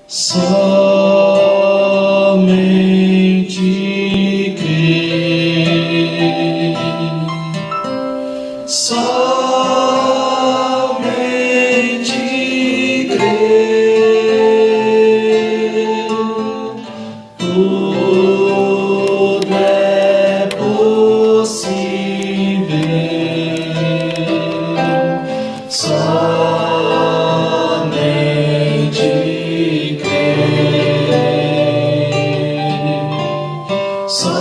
somente crer, somente crer, tudo é possível, somente somente crer,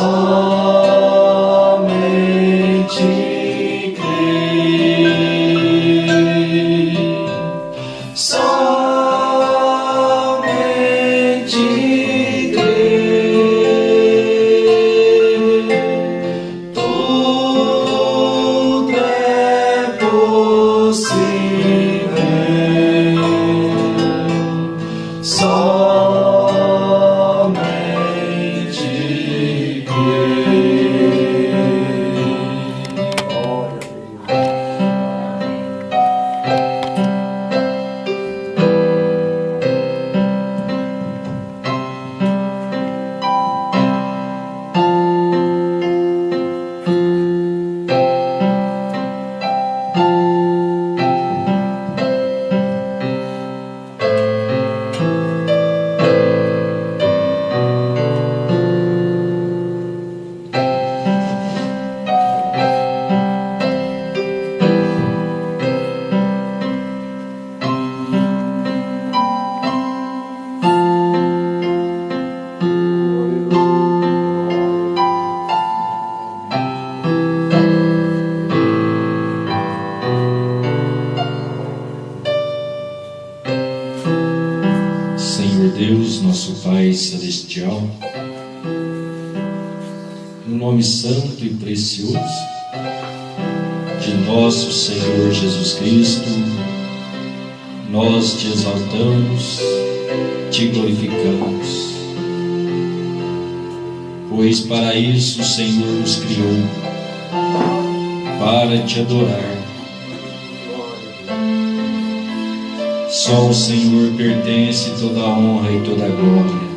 somente crer, tudo é possível, somente Senhor Deus, nosso Pai Celestial, no nome santo e precioso de nosso Senhor Jesus Cristo, nós te exaltamos, te glorificamos, pois para isso o Senhor nos criou, para te adorar. Só ao Senhor pertence toda a honra e toda a glória.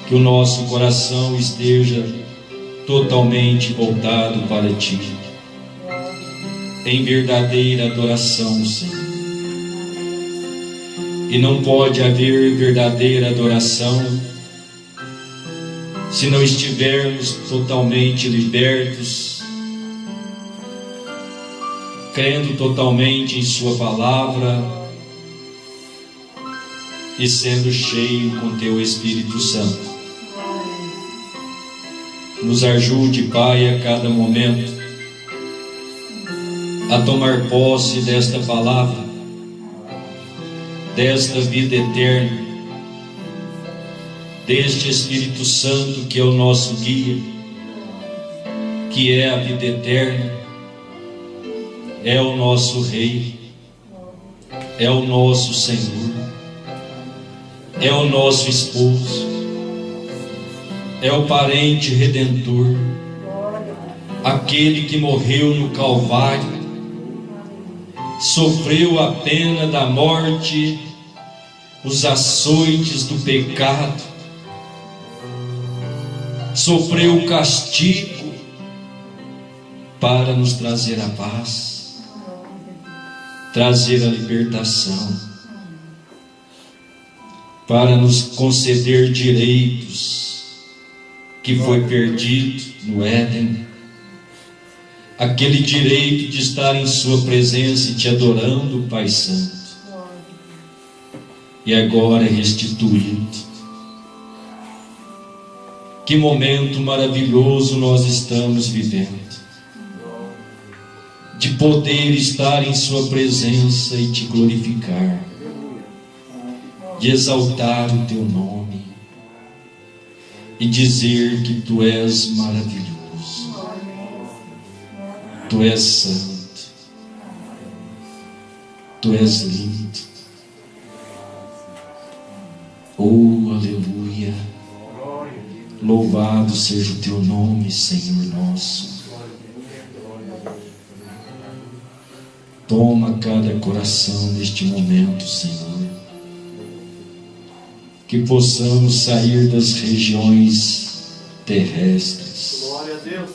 Que o nosso coração esteja totalmente voltado para Ti, em verdadeira adoração, Senhor. E não pode haver verdadeira adoração se não estivermos totalmente libertos, crendo totalmente em Sua palavra e sendo cheio com Teu Espírito Santo. Nos ajude, Pai, a cada momento a tomar posse desta palavra, desta vida eterna, deste Espírito Santo que é o nosso guia, que é a vida eterna, é o nosso Rei, é o nosso Senhor, é o nosso esposo, é o parente redentor, aquele que morreu no Calvário, sofreu a pena da morte, os açoites do pecado, sofreu o castigo para nos trazer a paz, trazer a libertação, para nos conceder direitos que foi perdido no Éden, aquele direito de estar em Sua presença e te adorando, Pai Santo, e agora é restituído. Que momento maravilhoso nós estamos vivendo, de poder estar em Sua presença e te glorificar, de exaltar o Teu nome e dizer que Tu és maravilhoso, Tu és santo, Tu és lindo. Oh, aleluia! Louvado seja o Teu nome, Senhor nosso. Toma cada coração neste momento, Senhor. que possamos sair das regiões terrestres, Glória a Deus.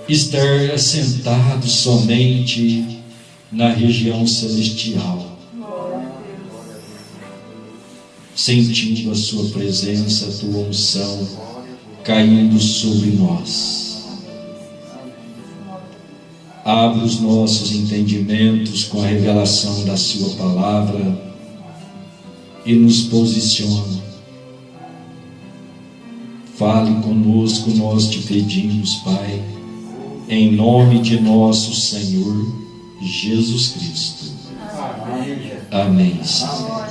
Estar assentados somente na região celestial, sentindo a sua presença, a tua unção caindo sobre nós. Abre os nossos entendimentos com a revelação da sua palavra e nos posiciona. Fale conosco, nós te pedimos, Pai, em nome de nosso Senhor Jesus Cristo. Amém. Senhor.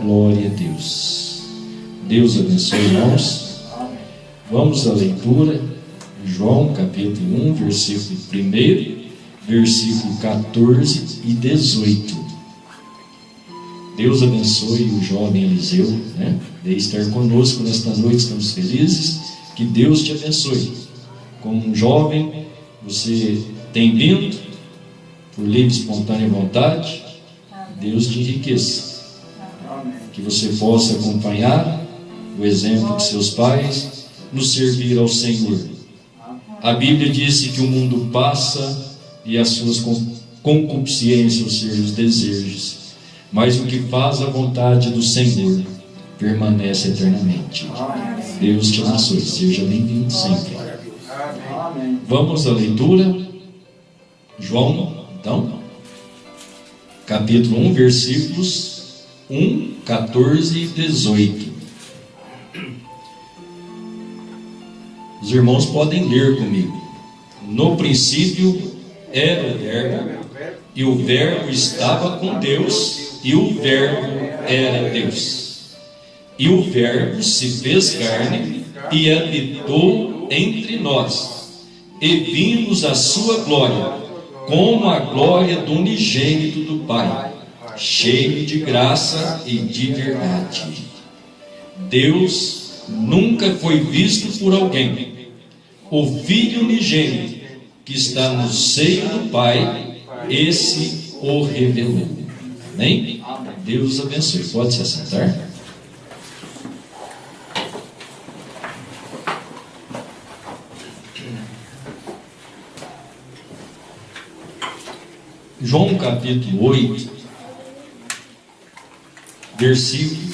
Glória a Deus. Deus abençoe, irmãos. Vamos à leitura. João capítulo 1, versículo 1, versículo 14 e 18. Deus abençoe o jovem Eliseu, né? De estar conosco nesta noite, estamos felizes. Que Deus te abençoe. Como um jovem, você tem vindo por livre e espontânea vontade. Deus te enriqueça. Que você possa acompanhar o exemplo de seus pais no servir ao Senhor. A Bíblia disse que o mundo passa e as suas concupiscências, ou seja, os desejos, mas o que faz a vontade do Senhor permanece eternamente. Deus te abençoe, seja bem-vindo sempre. Vamos à leitura. João, então, capítulo 1, versículos 1, 14 e 18. Os irmãos podem ler comigo. No princípio era o Verbo, e o Verbo estava com Deus, e o Verbo era Deus. E o Verbo se fez carne e habitou entre nós, e vimos a sua glória, como a glória do unigênito do Pai, cheio de graça e de verdade. Deus nunca foi visto por alguém. O Filho unigênito que está no seio do Pai, esse o revelou. Amém? Deus abençoe. Pode se assentar. João capítulo 8, versículo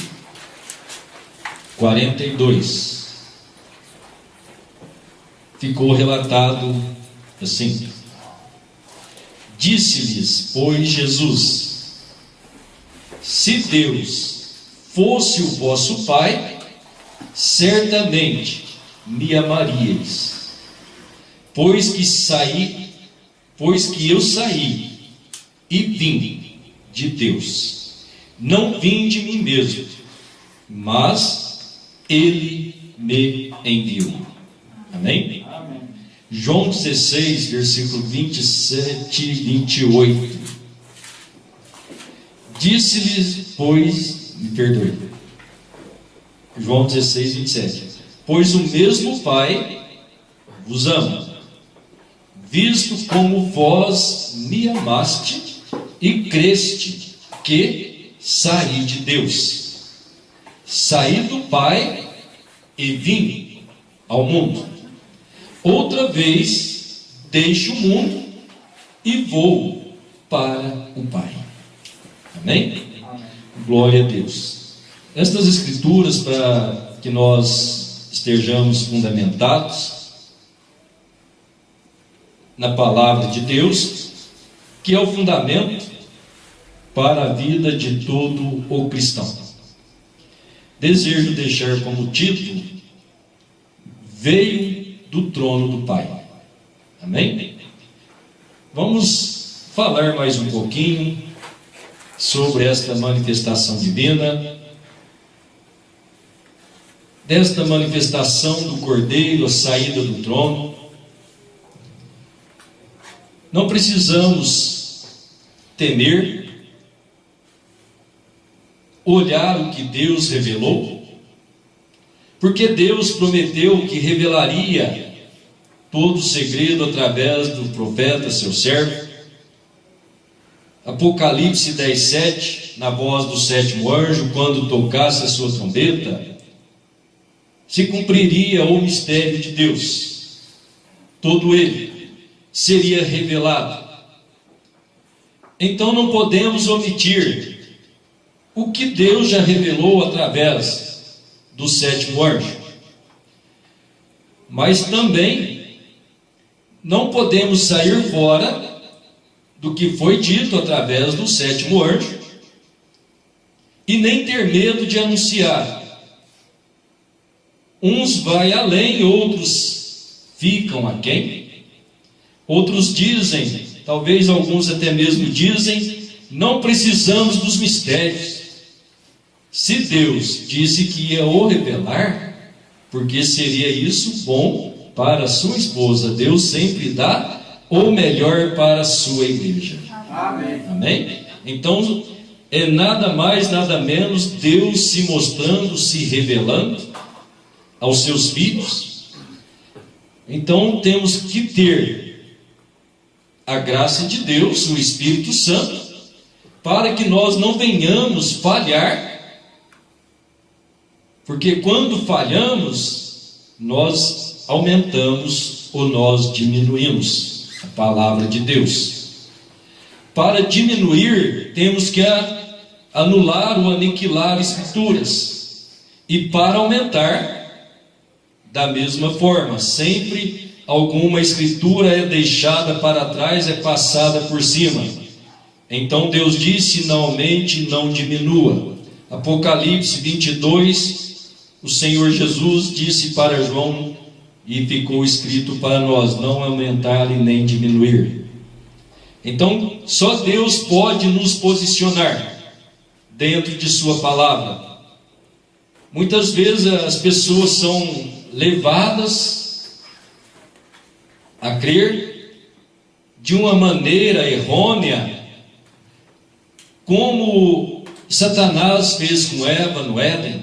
42. Ficou relatado assim: disse-lhes, pois, Jesus: se Deus fosse o vosso Pai, certamente me amaríeis, pois que eu saí e vim de Deus. Não vim de mim mesmo, mas Ele me enviou. Amém? Amém. João 16, versículo 27 e 28. Disse-lhes, pois, me perdoe. João 16, 27. Pois o mesmo Pai vos ama, visto como vós me amaste e creste que saí de Deus. Saí do Pai e vim ao mundo. Outra vez deixo o mundo e vou para o Pai. Amém? Amém. Glória a Deus. Estas escrituras, para que nós estejamos fundamentados na palavra de Deus, que é o fundamento para a vida de todo o cristão. Desejo deixar como título: veio do trono do Pai. Amém? Vamos falar mais um pouquinho sobre esta manifestação divina, desta manifestação do Cordeiro, a saída do trono. Não precisamos temer, olhar o que Deus revelou, porque Deus prometeu que revelaria todo o segredo através do profeta, seu servo, Apocalipse 10:7, na voz do sétimo anjo, quando tocasse a sua trombeta, se cumpriria o mistério de Deus. Todo ele seria revelado. Então não podemos omitir o que Deus já revelou através do sétimo anjo. Mas também não podemos sair fora do que foi dito através do sétimo anjo e nem ter medo de anunciar. Uns vai além, outros ficam aquém. Outros dizem, talvez alguns até mesmo dizem, não precisamos dos mistérios. Se Deus disse que ia o revelar, porque seria isso bom para a sua esposa. Deus sempre dá o melhor para a sua igreja. Amém. Amém? Então, é nada mais, nada menos Deus se mostrando, se revelando aos seus filhos. Então, temos que ter a graça de Deus, o Espírito Santo, para que nós não venhamos falhar, porque quando falhamos, nós aumentamos ou nós diminuímos a palavra de Deus. Para diminuir, temos que anular ou aniquilar escrituras, e para aumentar, da mesma forma, sempre alguma escritura é deixada para trás, é passada por cima. Então Deus disse: não aumente, não diminua. Apocalipse 22, o Senhor Jesus disse para João, e ficou escrito para nós: não aumentar e nem diminuir. Então, só Deus pode nos posicionar dentro de sua palavra. Muitas vezes as pessoas são levadas a crer de uma maneira errônea, como Satanás fez com Eva no Éden.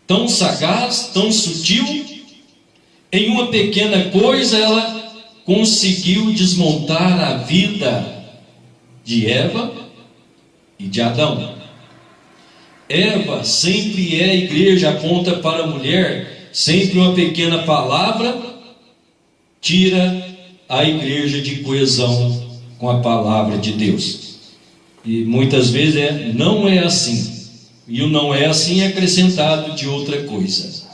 Tão sagaz, tão sutil, em uma pequena coisa ela conseguiu desmontar a vida de Eva e de Adão. Eva sempre é a igreja, aponta para a mulher. Sempre uma pequena palavra tira a igreja de coesão com a palavra de Deus. E muitas vezes não é assim. E o não é assim é acrescentado de outra coisa.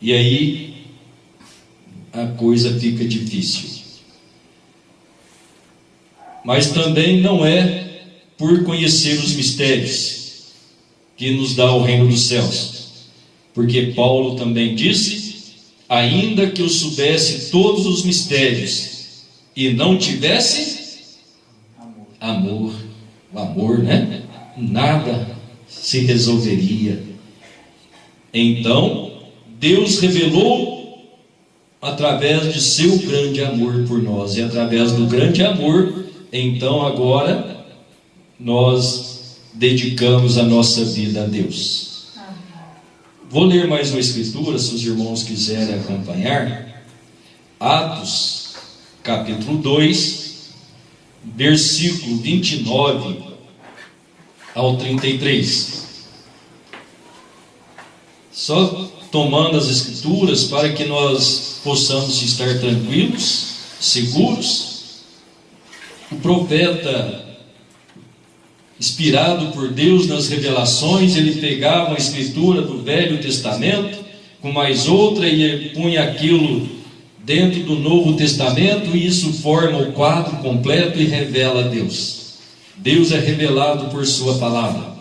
E aí a coisa fica difícil. Mas também não é por conhecer os mistérios que nos dá o reino dos céus. Porque Paulo também disse: ainda que eu soubesse todos os mistérios e não tivesse amor, o amor, né? Nada se resolveria. Então Deus revelou através de seu grande amor por nós, e através do grande amor, então agora nós dedicamos a nossa vida a Deus. Vou ler mais uma escritura, se os irmãos quiserem acompanhar. Atos capítulo 2, versículo 29 ao 33. Só tomando as escrituras para que nós possamos estar tranquilos, seguros. O profeta, inspirado por Deus nas revelações, ele pegava a escritura do Velho Testamento com mais outra e punha aquilo dentro do Novo Testamento, e isso forma o quadro completo e revela Deus. Deus é revelado por sua palavra,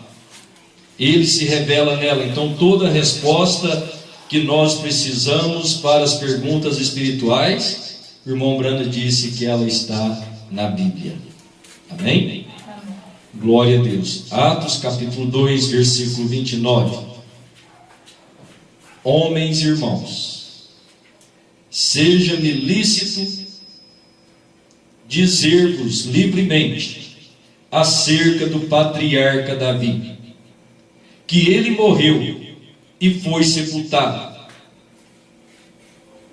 Ele se revela nela. Então toda a resposta que nós precisamos para as perguntas espirituais, o irmão Brando disse que ela está na Bíblia. Amém? Glória a Deus. Atos capítulo 2, versículo 29. Homens e irmãos, seja-me lícito dizer-vos livremente acerca do patriarca Davi, que ele morreu e foi sepultado,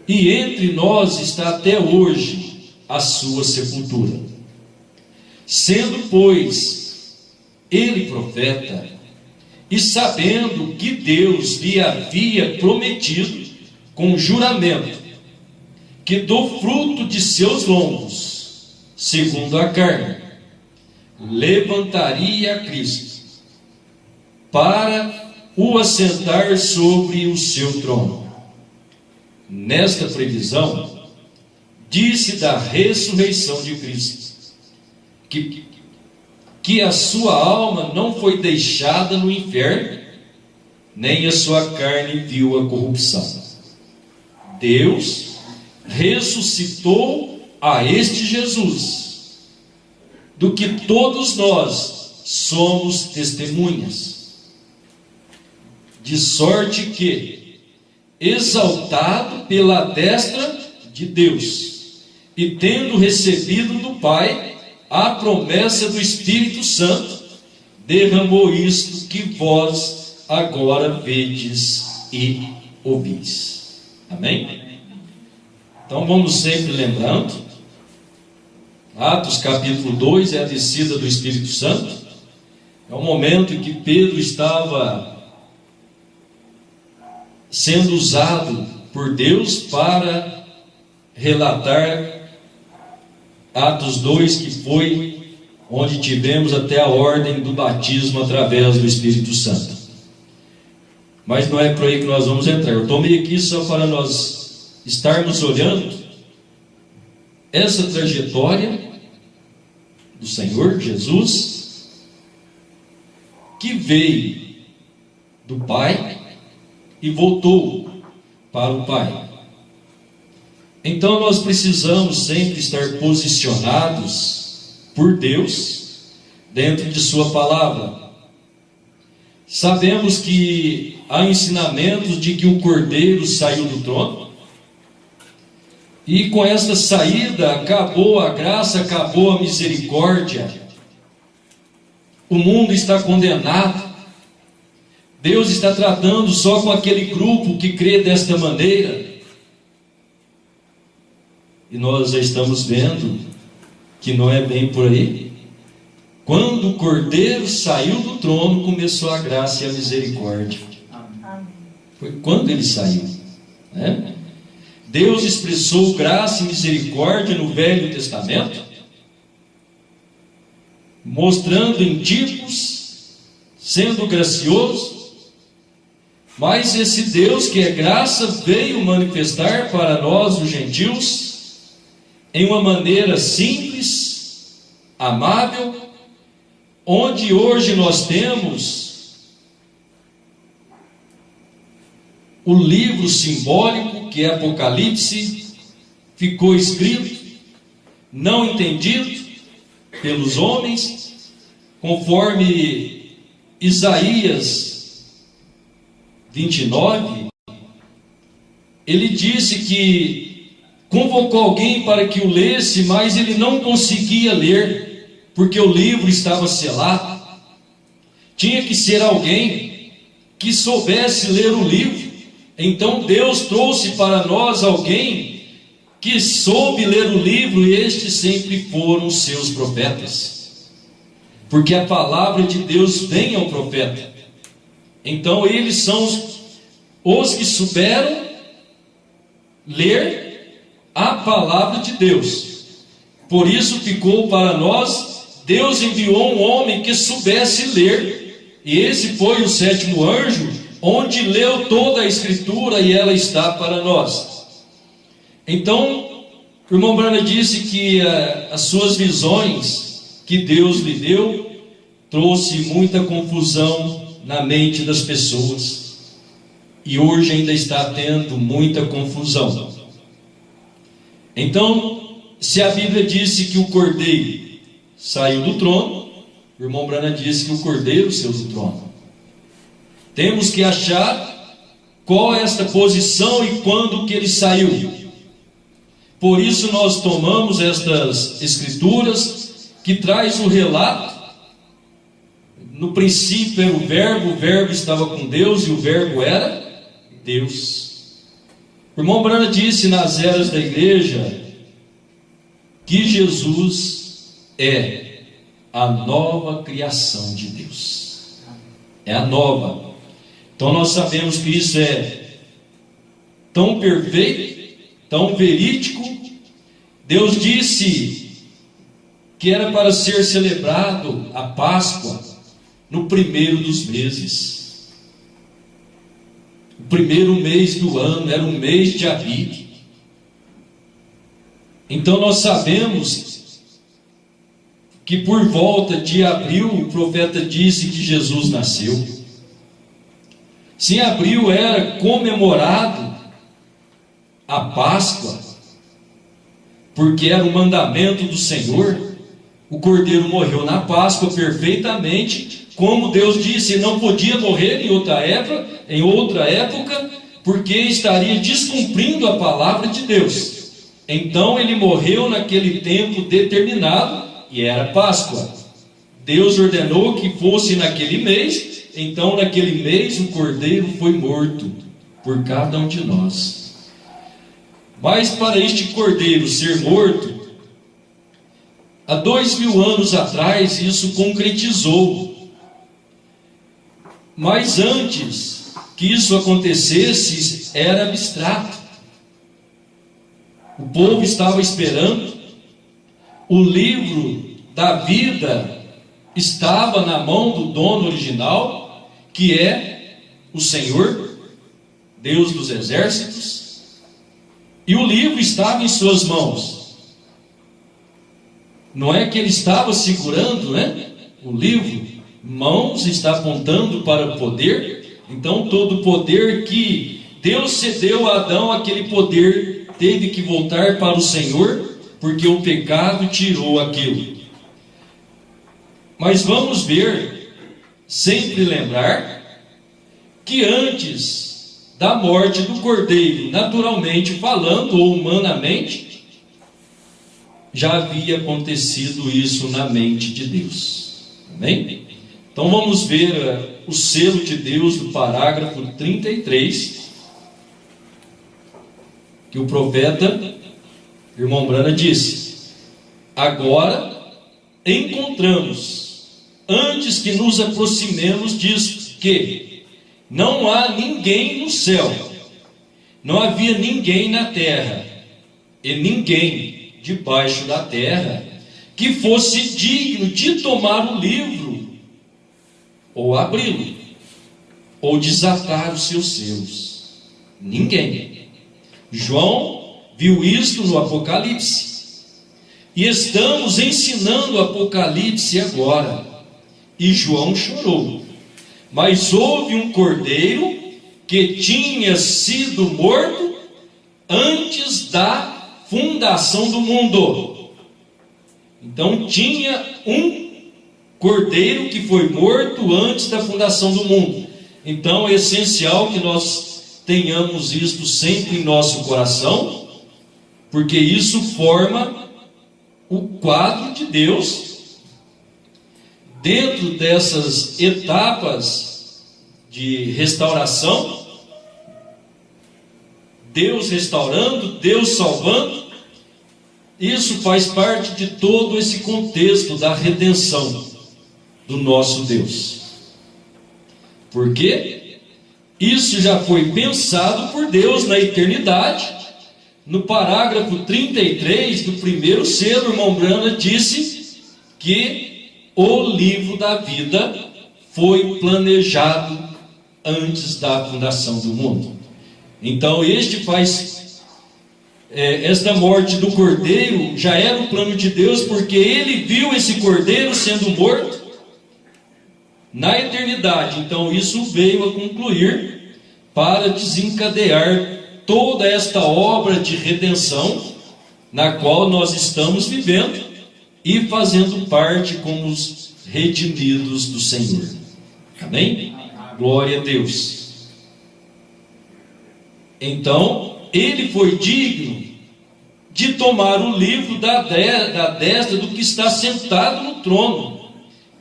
e entre nós está até hoje a sua sepultura. Sendo, pois, ele profeta, e sabendo que Deus lhe havia prometido com juramento que do fruto de seus lombos, segundo a carne, levantaria a Cristo para o assentar sobre o seu trono. Nesta previsão, disse da ressurreição de Cristo, que a sua alma não foi deixada no inferno, nem a sua carne viu a corrupção. Deus ressuscitou a este Jesus, do que todos nós somos testemunhas, de sorte que, exaltado pela destra de Deus, e tendo recebido do Pai a promessa do Espírito Santo, derramou isto que vós agora vedes e ouvis. Amém? Então vamos sempre lembrando, Atos capítulo 2 é a descida do Espírito Santo, é o momento em que Pedro estava sendo usado por Deus para relatar Atos 2, que foi onde tivemos até a ordem do batismo através do Espírito Santo. Mas não é por aí que nós vamos entrar. Eu tomei aqui só para nós estarmos olhando essa trajetória do Senhor Jesus, que veio do Pai e voltou para o Pai. Então nós precisamos sempre estar posicionados por Deus dentro de sua palavra. Sabemos que há ensinamentos de que o Cordeiro saiu do trono, e com esta saída acabou a graça, acabou a misericórdia. O mundo está condenado. Deus está tratando só com aquele grupo que crê desta maneira. E nós já estamos vendo que não é bem por aí. Quando o Cordeiro saiu do trono, começou a graça e a misericórdia. Foi quando ele saiu, né? Deus expressou graça e misericórdia no Velho Testamento, mostrando em tipos, sendo gracioso. Mas esse Deus que é graça veio manifestar para nós, os gentios, em uma maneira simples, amável, onde hoje nós temos o livro simbólico que é Apocalipse, ficou escrito, não entendido pelos homens, conforme Isaías 29, ele disse que convocou alguém para que o lesse, mas ele não conseguia ler, porque o livro estava selado. Tinha que ser alguém que soubesse ler o livro. Então Deus trouxe para nós alguém que soube ler o livro, e estes sempre foram os seus profetas, porque a palavra de Deus vem ao profeta. Então eles são os que souberam ler a palavra de Deus. Por isso ficou para nós, Deus enviou um homem que soubesse ler, e esse foi o sétimo anjo, onde leu toda a escritura, e ela está para nós. Então o irmão Branham disse que as suas visões que Deus lhe deu trouxe muita confusão na mente das pessoas, e hoje ainda está tendo muita confusão. Então, se a Bíblia disse que o Cordeiro saiu do trono, o irmão Branham disse que o Cordeiro saiu do trono. Temos que achar qual é esta posição e quando que ele saiu. Por isso nós tomamos estas escrituras que traz o relato. No princípio era o verbo estava com Deus e o verbo era Deus. O irmão Branham disse nas eras da igreja que Jesus é a nova criação de Deus. É a nova. Então nós sabemos que isso é tão perfeito, tão verídico. Deus disse que era para ser celebrado a Páscoa no primeiro dos meses. O primeiro mês do ano era o mês de Abib. Então nós sabemos que por volta de abril o profeta disse que Jesus nasceu. Se em abril era comemorado a Páscoa, porque era o mandamento do Senhor, o Cordeiro morreu na Páscoa perfeitamente, como Deus disse, não podia morrer em outra época, porque estaria descumprindo a palavra de Deus. Então ele morreu naquele tempo determinado, e era Páscoa. Deus ordenou que fosse naquele mês, então naquele mês o Cordeiro foi morto por cada um de nós. Mas para este Cordeiro ser morto, há 2000 anos atrás isso concretizou. Mas antes que isso acontecesse, era abstrato. O povo estava esperando, o livro da vida estava na mão do dono original, que é o Senhor, Deus dos exércitos, e o livro estava em suas mãos. Não é que ele estava segurando, o livro, mãos está apontando para o poder. Então todo o poder que Deus cedeu a Adão, aquele poder teve que voltar para o Senhor, porque o pecado tirou aquilo. Mas vamos ver, sempre lembrar, que antes da morte do Cordeiro, naturalmente falando, ou humanamente, já havia acontecido isso na mente de Deus. Amém? Então vamos ver o selo de Deus do parágrafo 33, que o profeta, irmão Brana, disse: agora encontramos, antes que nos aproximemos disso, que não há ninguém no céu, não havia ninguém na terra, e ninguém debaixo da terra, que fosse digno de tomar o livro, ou abri-lo, ou desatar os seus selos. Ninguém. João viu isto no Apocalipse, e estamos ensinando o Apocalipse agora, e João chorou. Mas houve um cordeiro que tinha sido morto antes da fundação do mundo. Então tinha um cordeiro que foi morto antes da fundação do mundo. Então é essencial que nós tenhamos isto sempre em nosso coração, porque isso forma o quadro de Deus dentro dessas etapas de restauração. Deus restaurando, Deus salvando. Isso faz parte de todo esse contexto da redenção do nosso Deus. Por quê? Isso já foi pensado por Deus na eternidade. No parágrafo 33 do primeiro selo, o irmão Brana disse que o livro da vida foi planejado antes da fundação do mundo. Então esta morte do cordeiro já era o plano de Deus, porque ele viu esse cordeiro sendo morto na eternidade. Então isso veio a concluir para desencadear toda esta obra de redenção na qual nós estamos vivendo e fazendo parte como os redimidos do Senhor. Amém? Glória a Deus. Então ele foi digno de tomar o livro da destra do que está sentado no trono,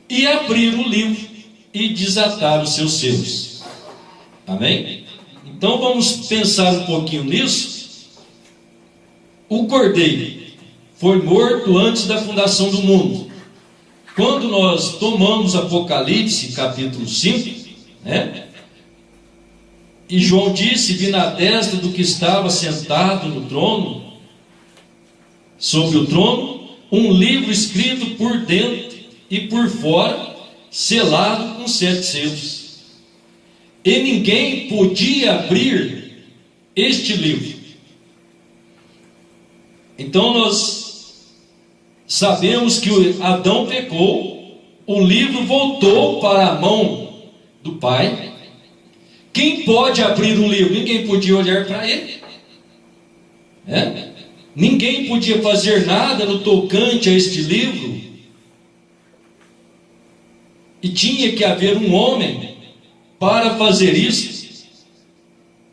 e abrir o livro e desatar os seus selos. Amém? Então vamos pensar um pouquinho nisso. O cordeiro foi morto antes da fundação do mundo. quando nós tomamos Apocalipse capítulo 5, né? E João disse: vi na destra do que estava sentado no trono, sobre o trono, um livro escrito por dentro e por fora, selado com 7 selos. E ninguém podia abrir este livro. Então nós sabemos que Adão pecou, o livro voltou para a mão do Pai. Quem pode abrir o livro? Ninguém podia olhar para ele. Ninguém podia fazer nada no tocante a este livro. E tinha que haver um homem para fazer isso.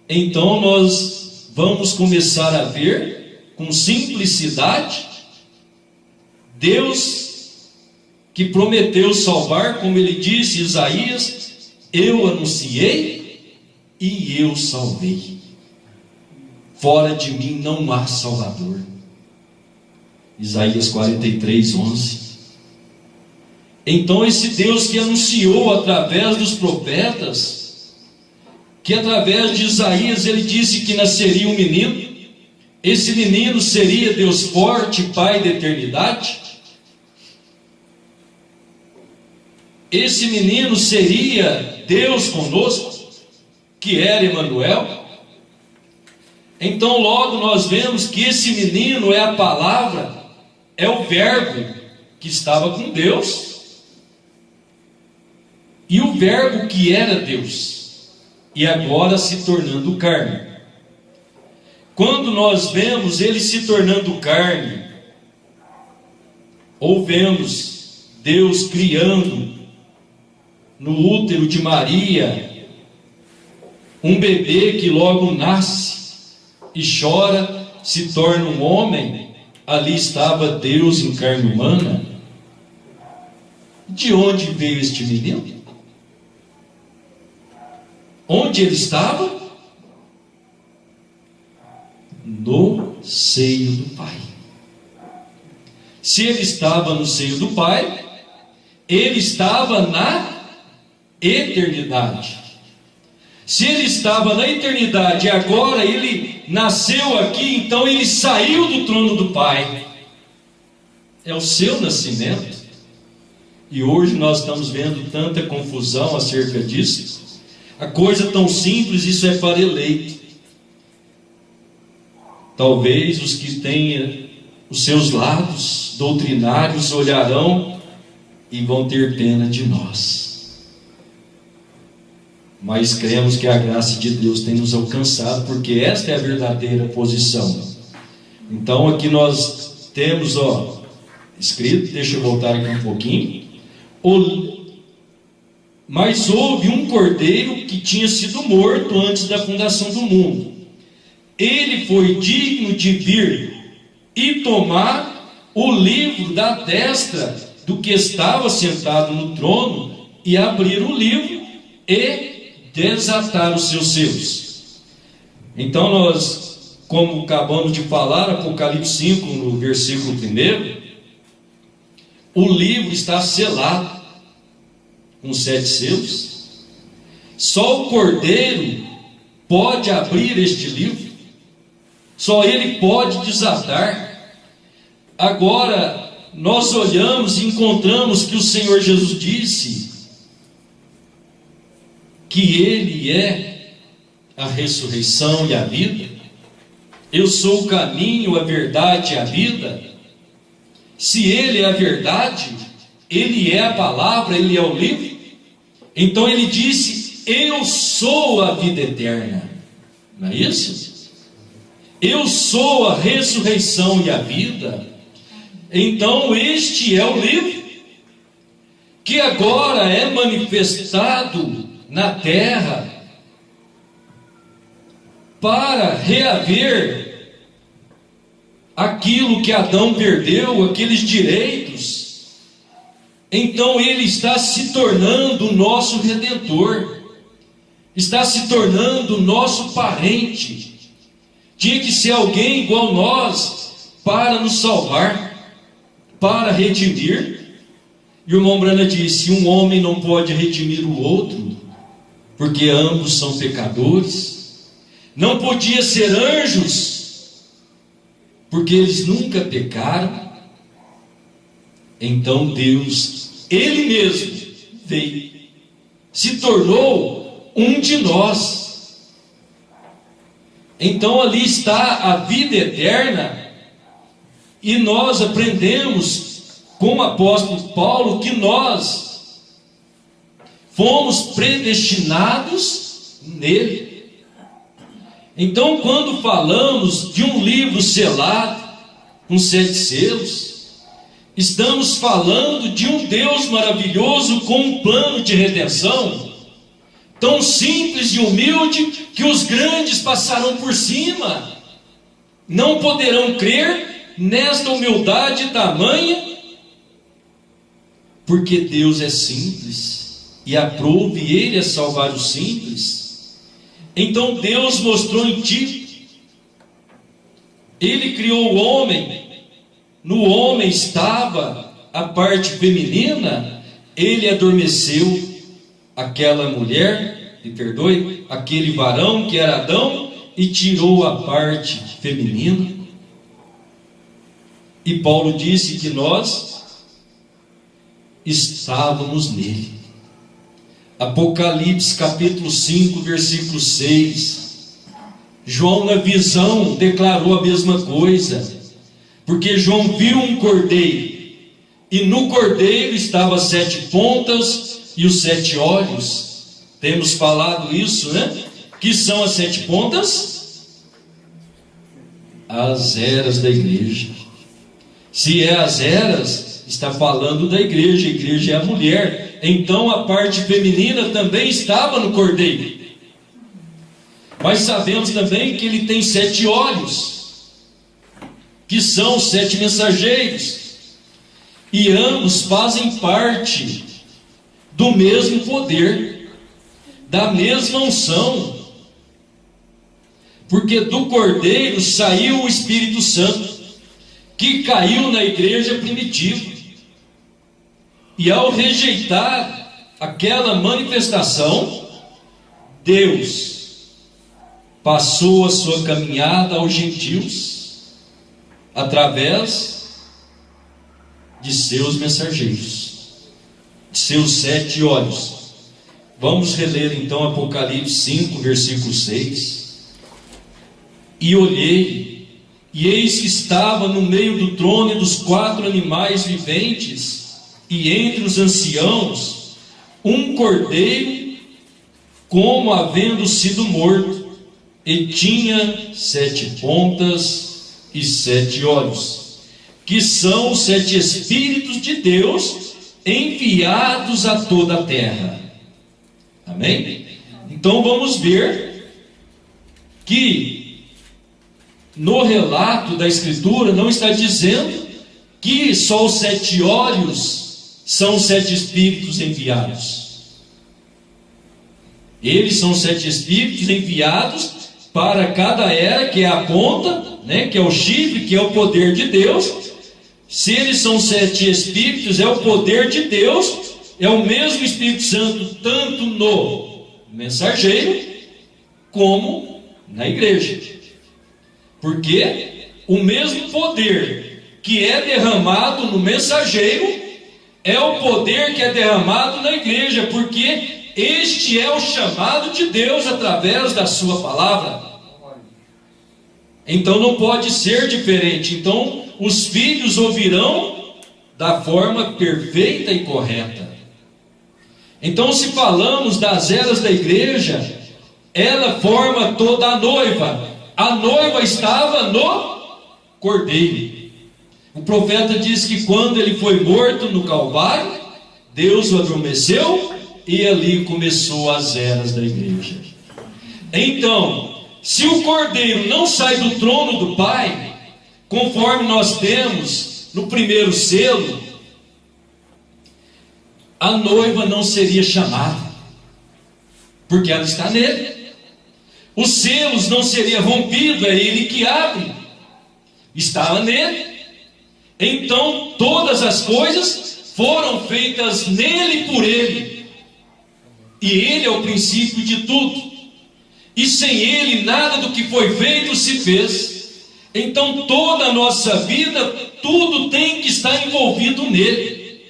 Então nós vamos começar a ver com simplicidade Deus que prometeu salvar, como ele disse, Isaías: eu anunciei e eu salvei. Fora de mim não há Salvador. Isaías 43, 11. Então esse Deus que anunciou através dos profetas, que através de Isaías ele disse que nasceria um menino, esse menino seria Deus forte, Pai da eternidade. Esse menino seria Deus conosco, que era Emanuel. Então logo nós vemos que esse menino é a palavra, é o verbo que estava com Deus, e o verbo que era Deus, e agora se tornando carne. Quando nós vemos ele se tornando carne, ou vemos Deus criando no útero de Maria um bebê que logo nasce e chora, se torna um homem, ali estava Deus em carne humana. De onde veio este menino? Onde ele estava? No seio do Pai. Se ele estava no seio do Pai, ele estava na eternidade. Se ele estava na eternidade e agora ele nasceu aqui, então ele saiu do trono do Pai. É o seu nascimento. E hoje nós estamos vendo tanta confusão acerca disso. A coisa tão simples, isso é para eleito. Talvez os que tenham os seus lados doutrinários olharão e vão ter pena de nós. Mas cremos que a graça de Deus tem nos alcançado, porque esta é a verdadeira posição. Então aqui nós temos, escrito, deixa eu voltar aqui um pouquinho. Mas houve um cordeiro que tinha sido morto antes da fundação do mundo. Ele foi digno de vir e tomar o livro da destra do que estava sentado no trono, e abrir o livro e desatar os seus selos. Então nós, como acabamos de falar, Apocalipse 5, no versículo 1, o livro está selado com 7 selos. Só o Cordeiro pode abrir este livro, só ele pode desatar. Agora nós olhamos e encontramos que o Senhor Jesus disse que ele é a ressurreição e a vida. Eu sou o caminho, a verdade e a vida. Se ele é a verdade, ele é a palavra, ele é o livro. Então ele disse: eu sou a vida eterna. Não é isso? Eu sou a ressurreição e a vida. Então este é o livro que agora é manifestado na terra para reaver aquilo que Adão perdeu, aqueles direitos. Então ele está se tornando o nosso redentor, está se tornando o nosso parente. Tinha que ser alguém igual nós para nos salvar, para redimir. E o irmão Brana disse: um homem não pode redimir o outro, porque ambos são pecadores. Não podia ser anjos, porque eles nunca pecaram. Então Deus, Ele mesmo, veio, se tornou um de nós. Então ali está a vida eterna, e nós aprendemos com o apóstolo Paulo que nós fomos predestinados nele. Então, quando falamos de um livro selado com 7 selos, estamos falando de um Deus maravilhoso com um plano de redenção tão simples e humilde que os grandes passarão por cima, não poderão crer nesta humildade tamanha, porque Deus é simples e aprove Ele a salvar os simples. Então Deus mostrou em ti, Ele criou o homem, no homem estava a parte feminina, Ele adormeceu aquela mulher, me perdoe, aquele varão que era Adão, e tirou a parte feminina. E Paulo disse que nós estávamos nele. Apocalipse capítulo 5, versículo 6. João na visão declarou a mesma coisa, porque João viu um cordeiro, e no cordeiro estava 7 pontas e os 7 olhos. Temos falado isso, né? Que são as 7 pontas? As eras da igreja. Se é as eras, está falando da igreja, a igreja é a mulher. Então a parte feminina também estava no cordeiro. Mas sabemos também que ele tem 7 olhos, que são 7 mensageiros, e ambos fazem parte do mesmo poder, da mesma unção, porque do cordeiro saiu o Espírito Santo, que caiu na igreja primitiva. E ao rejeitar aquela manifestação, Deus passou a sua caminhada aos gentios através de seus mensageiros, de seus 7 olhos. Vamos reler então Apocalipse 5, versículo 6. E olhei, e eis que estava no meio do trono e dos 4 animais viventes, e entre os anciãos, um cordeiro, como havendo sido morto, e tinha 7 pontas e 7 olhos, que são os 7 Espíritos de Deus, enviados a toda a terra. Amém? Então vamos ver que no relato da Escritura não está dizendo que só os 7 olhos são 7 Espíritos enviados. Eles são 7 Espíritos enviados para cada era, que é a ponta, né, que é o chifre, que é o poder de Deus. Se eles são 7 Espíritos, é o poder de Deus, é o mesmo Espírito Santo, tanto no mensageiro, como na igreja. Porque o mesmo poder que é derramado no mensageiro é o poder que é derramado na igreja, porque este é o chamado de Deus através da sua palavra. Então não pode ser diferente. Então os filhos ouvirão da forma perfeita e correta. Então, se falamos das eras da igreja, ela forma toda a noiva. A noiva estava no cordeiro. O profeta diz que quando ele foi morto no Calvário, Deus o adormeceu, e ali começou as eras da igreja. Então, se o cordeiro não sai do trono do Pai, conforme nós temos no primeiro selo, a noiva não seria chamada, porque ela está nele. Os selos não seriam rompidos, é ele que abre, estava nele. Então todas as coisas foram feitas nele e por ele. E ele é o princípio de tudo. E sem ele nada do que foi feito se fez. Então toda a nossa vida, tudo tem que estar envolvido nele.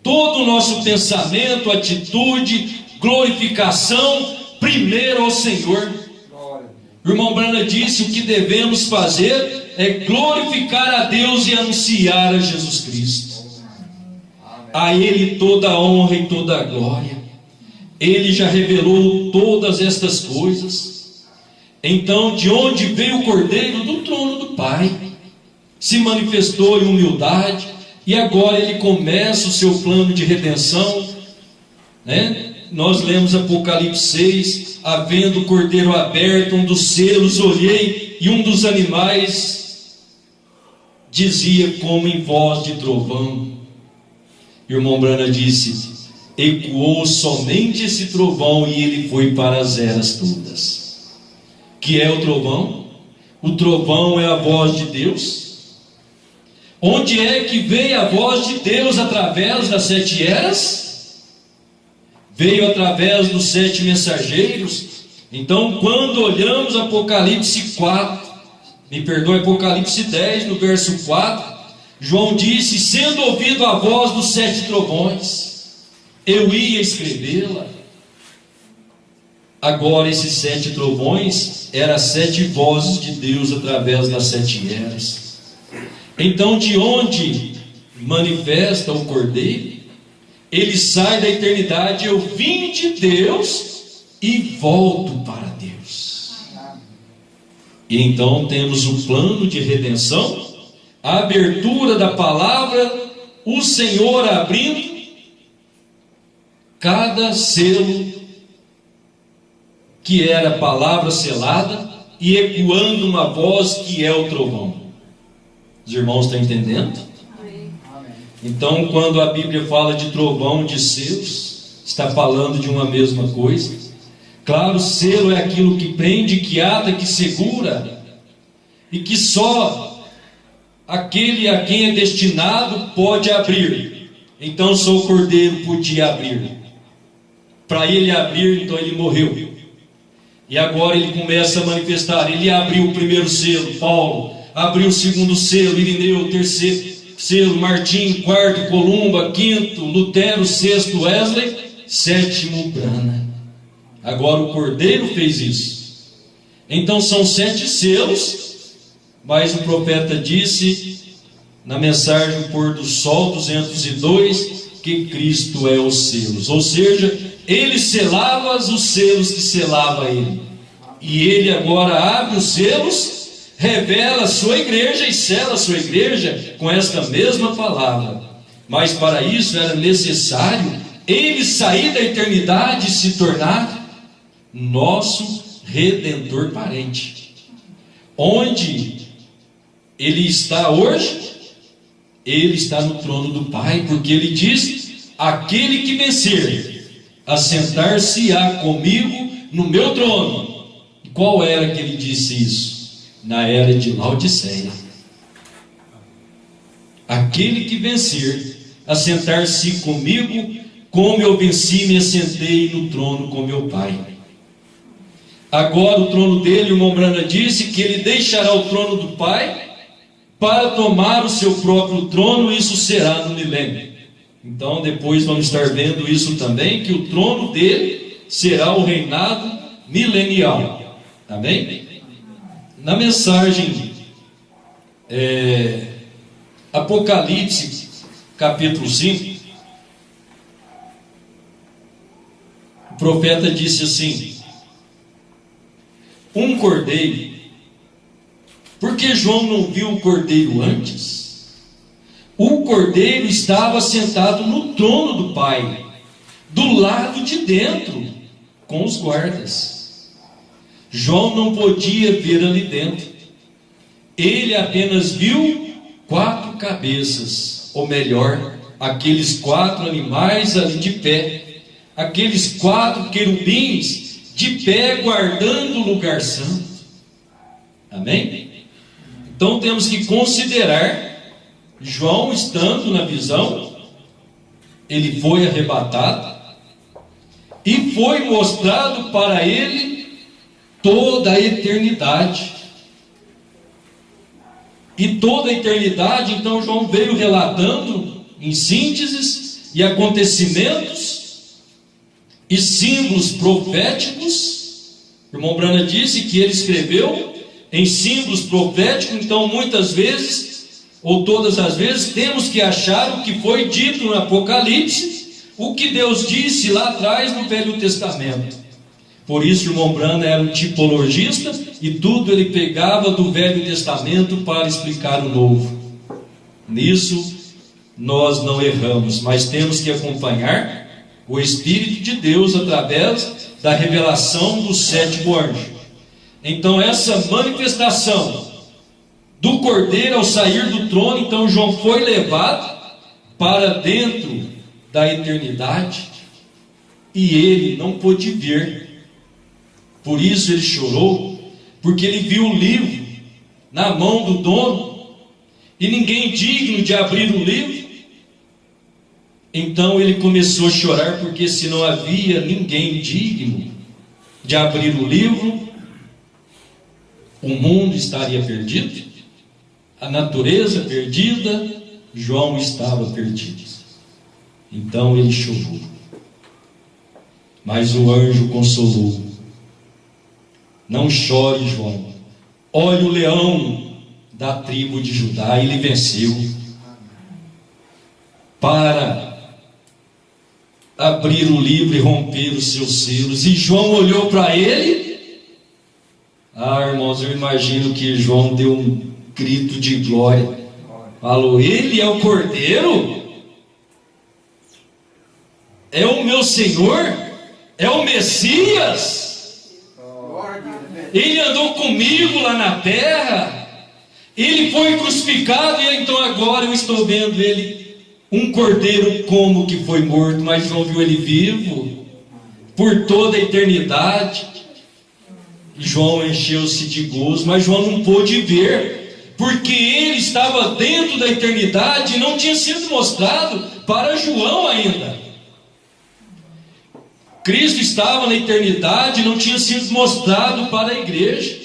Todo o nosso pensamento, atitude, glorificação, primeiro ao Senhor. O irmão Branham disse: o que devemos fazer é glorificar a Deus e anunciar a Jesus Cristo. A Ele toda a honra e toda a glória. Ele já revelou todas estas coisas. Então, de onde veio o Cordeiro? Do trono do Pai. Se manifestou em humildade, e agora ele começa o seu plano de redenção, né? Nós lemos Apocalipse 6, havendo o Cordeiro aberto, um dos selos olhei, e um dos animais dizia como em voz de trovão. Irmão Branham disse: ecoou somente esse trovão, e ele foi para as eras todas. Que é o trovão? O trovão é a voz de Deus. Onde é que veio a voz de Deus através das 7 eras? Veio através dos 7 mensageiros. Então, quando olhamos Apocalipse 4, Apocalipse 10, no verso 4, João disse: sendo ouvido a voz dos 7 trovões, eu ia escrevê-la. Agora esses 7 trovões eram as 7 vozes de Deus através das 7 eras. Então, de onde manifesta o Cordeiro? Ele sai da eternidade: eu vim de Deus e volto para Deus. E então temos o plano de redenção, a abertura da palavra, o Senhor abrindo cada selo, que era a palavra selada, e ecoando uma voz que é o trovão. Os irmãos estão entendendo? Então, quando a Bíblia fala de trovão, de selos, está falando de uma mesma coisa. Claro, selo é aquilo que prende, que ata, que segura, e que só aquele a quem é destinado pode abrir. Então só o Cordeiro podia abrir. Para ele abrir, então ele morreu. E agora ele começa a manifestar. Ele abriu o primeiro selo, Paulo. Abriu o segundo selo, Irineu. Terceiro selo, Martim. Quarto, Columba. Quinto, Lutero. Sexto, Wesley. Sétimo, Branham. Agora o Cordeiro fez isso. Então são 7 selos. Mas o profeta disse na mensagem O Pôr do Sol 202 que Cristo é os selos. Ou seja, ele selava os selos que selava ele. E ele agora abre os selos, revela a sua igreja e sela a sua igreja com esta mesma palavra. Mas para isso era necessário ele sair da eternidade e se tornar nosso Redentor parente. Onde ele está hoje? Ele está no trono do Pai, porque ele diz: aquele que vencer, assentar-se-á comigo no meu trono. E qual era que ele disse isso? Na era de Laodiceia. Aquele que vencer, assentar-se comigo, como eu venci e me assentei no trono com meu Pai. Agora o trono dele, o irmão Branham disse que ele deixará o trono do Pai para tomar o seu próprio trono. Isso será no milênio. Então depois vamos estar vendo isso também, que o trono dele será o reinado milenial. Amém? Na mensagem Apocalipse capítulo 5, o profeta disse assim: um cordeiro. Porque João não viu o cordeiro antes? O cordeiro estava sentado no trono do Pai, do lado de dentro, com os guardas. João não podia ver ali dentro. Ele apenas viu 4 cabeças, ou melhor, aqueles 4 animais ali de pé, aqueles 4 querubins de pé guardando o lugar santo. Amém? Então temos que considerar João estando na visão ele foi arrebatado e foi mostrado para ele toda a eternidade. E toda a eternidade, então João veio relatando em sínteses e acontecimentos e símbolos proféticos. O irmão Brana disse que ele escreveu em símbolos proféticos, então muitas vezes, ou todas as vezes, temos que achar o que foi dito no Apocalipse, o que Deus disse lá atrás no Velho Testamento. Por isso o irmão Brana era um tipologista e tudo ele pegava do Velho Testamento para explicar o Novo. Nisso nós não erramos, mas temos que acompanhar o Espírito de Deus através da revelação do sétimo anjo. Então essa manifestação do Cordeiro ao sair do trono, então João foi levado para dentro da eternidade e ele não pôde ver. Por isso ele chorou, porque ele viu o livro na mão do dono e ninguém digno de abrir o livro. Então ele começou a chorar, porque se não havia ninguém digno de abrir o livro, o mundo estaria perdido, a natureza perdida, João estava perdido. Então ele chorou, mas o anjo consolou. Não chore, João, olha o leão da tribo de Judá, ele venceu para abrir o livro e romper os seus selos. E João olhou para ele. Irmãos, eu imagino que João deu um grito de glória, falou: ele é o Cordeiro, é o meu Senhor, é o Messias. Ele andou comigo lá na terra, ele foi crucificado, e então agora eu estou vendo ele, um cordeiro como que foi morto, mas João viu ele vivo por toda a eternidade. E João encheu-se de gozo, mas João não pôde ver, porque ele estava dentro da eternidade e não tinha sido mostrado para João ainda. Cristo estava na eternidade e não tinha sido mostrado para a igreja.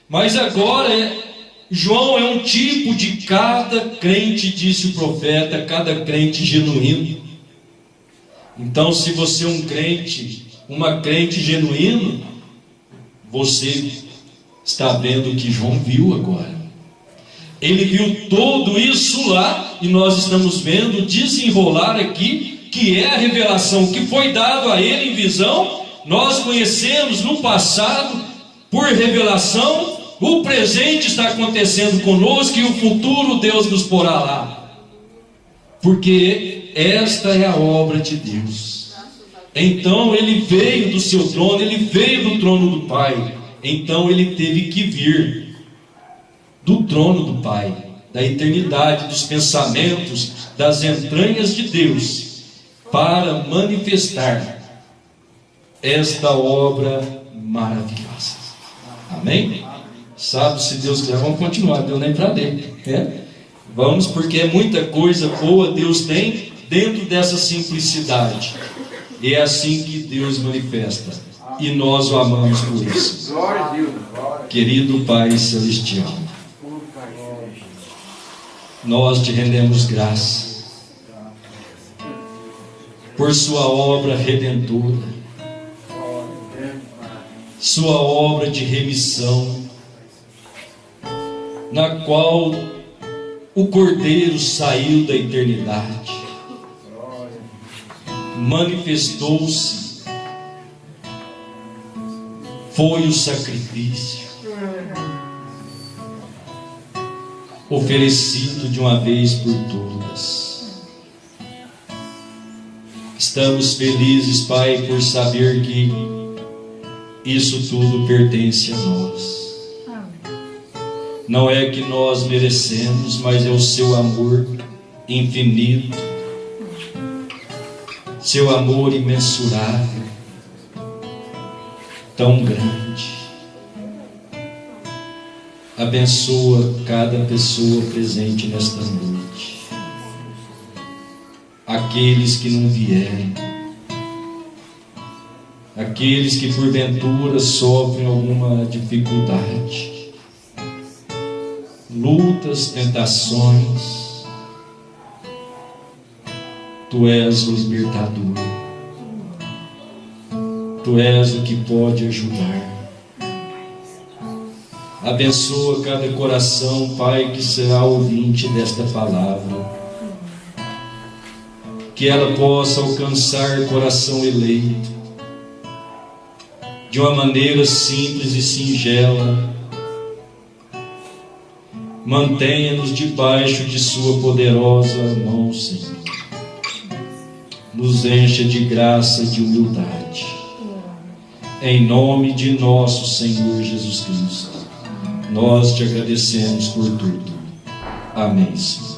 Mas agora João é um tipo de cada crente, disse o profeta, cada crente genuíno. Então, se você é um crente, uma crente genuíno, você está vendo o que João viu agora. Ele viu tudo isso lá, e nós estamos vendo desenrolar aqui, que é a revelação que foi dado a ele em visão. Nós conhecemos no passado por revelação, o presente está acontecendo conosco e o futuro Deus nos porá lá, porque esta é a obra de Deus. Então ele veio do seu trono, ele veio do trono do Pai, então ele teve que vir do trono do Pai, da eternidade, dos pensamentos, das entranhas de Deus, para manifestar esta obra maravilhosa. Amém? Sabe, se Deus quiser, vamos continuar, deu nem para ler, né? Vamos, porque é muita coisa boa Deus tem dentro dessa simplicidade. E é assim que Deus manifesta, e nós o amamos por isso. Querido Pai Celestial, nós te rendemos graça por sua obra redentora, sua obra de remissão, na qual o Cordeiro saiu da eternidade, manifestou-se, foi o sacrifício oferecido de uma vez por todas. Estamos felizes, Pai, por saber que isso tudo pertence a nós. Não é que nós merecemos, mas é o seu amor infinito, seu amor imensurável, tão grande. Abençoa cada pessoa presente nesta noite. aqueles que não vierem, aqueles que porventura sofrem alguma dificuldade, lutas, tentações. Tu és o libertador, Tu és o que pode ajudar. Abençoa cada coração, Pai, que será ouvinte desta palavra, que ela possa alcançar coração eleito, de uma maneira simples e singela. Mantenha-nos debaixo de Sua poderosa mão, Senhor. Nos encha de graça e de humildade. Em nome de nosso Senhor Jesus Cristo, nós te agradecemos por tudo. Amém, Senhor.